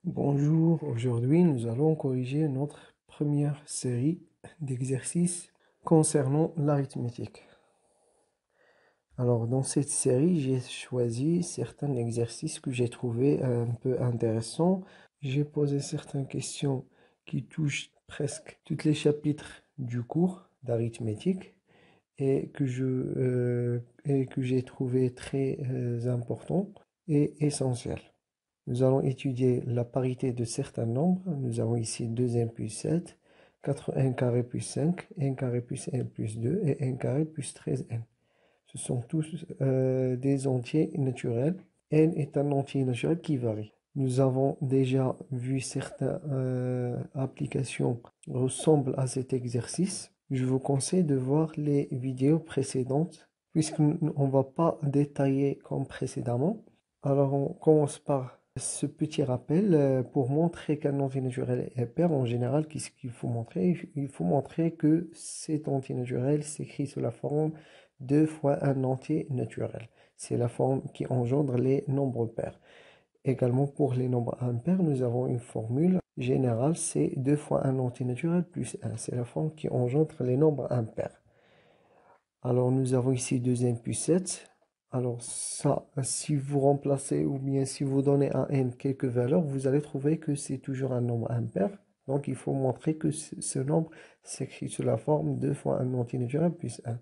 Bonjour, aujourd'hui nous allons corriger notre première série d'exercices concernant l'arithmétique. Alors dans cette série, j'ai choisi certains exercices que j'ai trouvés un peu intéressants. J'ai posé certaines questions qui touchent presque tous les chapitres du cours d'arithmétique et que j'ai trouvé très importants et essentiels. Nous allons étudier la parité de certains nombres. Nous avons ici 2n plus 7, 4n carré plus 5, n carré plus n plus 2 et n carré plus 13n. Ce sont tous des entiers naturels. N est un entier naturel qui varie. Nous avons déjà vu certaines applications ressemblent à cet exercice. Je vous conseille de voir les vidéos précédentes puisqu'on ne va pas détailler comme précédemment. Alors on commence par ce petit rappel pour montrer qu'un entier naturel est pair. En général, qu'est-ce qu'il faut montrer? Il faut montrer que cet entier naturel s'écrit sous la forme 2 fois un entier naturel. C'est la forme qui engendre les nombres pairs. Également pour les nombres impairs, nous avons une formule générale, c'est 2 fois un entier naturel plus 1. C'est la forme qui engendre les nombres impairs. Alors nous avons ici 2n plus 7. Alors ça, si vous remplacez ou bien si vous donnez à n quelques valeurs, vous allez trouver que c'est toujours un nombre impair. Donc il faut montrer que ce nombre s'écrit sous la forme 2 fois un entier naturel plus 1.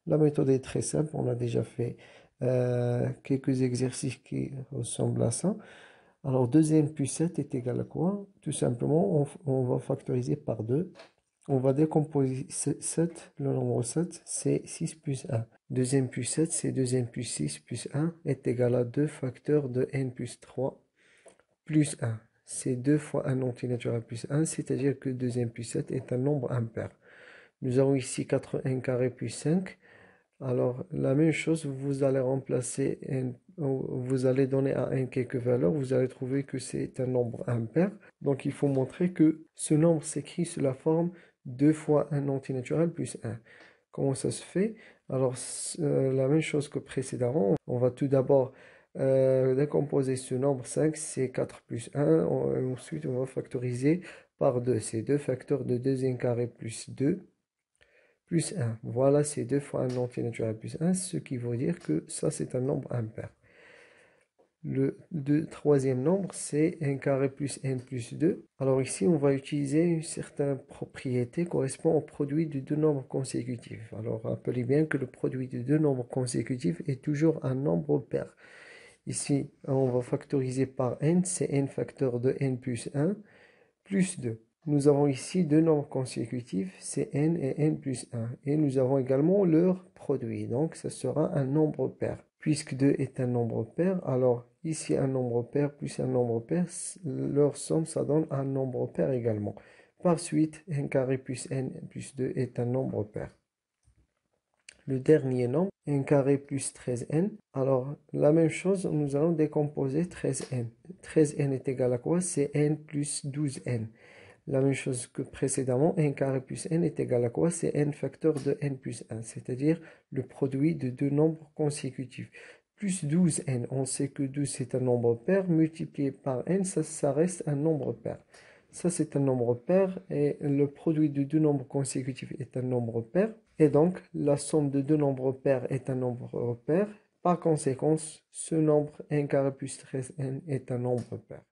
La méthode est très simple, on a déjà fait quelques exercices qui ressemblent à ça. Alors 2n plus 7 est égal à quoi? Tout simplement, on va factoriser par 2. On va décomposer 7, le nombre 7, c'est 6 plus 1. 2n plus 7, c'est 2n plus 6 plus 1 est égal à 2 facteurs de n plus 3 plus 1. C'est 2 fois un entier naturel plus 1, c'est-à-dire que 2n plus 7 est un nombre impair. Nous avons ici 4n carré plus 5. Alors, la même chose, vous allez remplacer n, vous allez donner à n quelques valeurs, vous allez trouver que c'est un nombre impair. Donc, il faut montrer que ce nombre s'écrit sous la forme 2 fois un entier naturel plus 1. Comment ça se fait? Alors, la même chose que précédemment, on va tout d'abord décomposer ce nombre 5, c'est 4 plus 1, ensuite on va factoriser par 2, c'est 2 facteurs de 2n carré plus 2 plus 1. Voilà, c'est 2 fois un entier naturel plus 1, ce qui veut dire que ça, c'est un nombre impair. Le troisième nombre, c'est n carré plus n plus 2. Alors ici, on va utiliser une certaine propriété correspond au produit de deux nombres consécutifs. Alors, rappelez bien que le produit de deux nombres consécutifs est toujours un nombre pair. Ici, on va factoriser par n, c'est n facteur de n plus 1 plus 2. Nous avons ici deux nombres consécutifs, c'est n et n plus 1. Et nous avons également leur produit, donc ça sera un nombre pair. Puisque 2 est un nombre pair, alors ici un nombre pair plus un nombre pair, leur somme, ça donne un nombre pair également. Par suite, n carré plus n plus 2 est un nombre pair. Le dernier nombre, n carré plus 13n. Alors, la même chose, nous allons décomposer 13n. 13n est égal à quoi? C'est n plus 12n. La même chose que précédemment, n carré plus n est égal à quoi? C'est n facteur de n plus 1, c'est-à-dire le produit de deux nombres consécutifs. Plus 12n, on sait que 12 c'est un nombre pair, multiplié par n, ça reste un nombre pair. Ça c'est un nombre pair et le produit de deux nombres consécutifs est un nombre pair. Et donc la somme de deux nombres pairs est un nombre pair. Par conséquent, ce nombre n carré plus 13n est un nombre pair.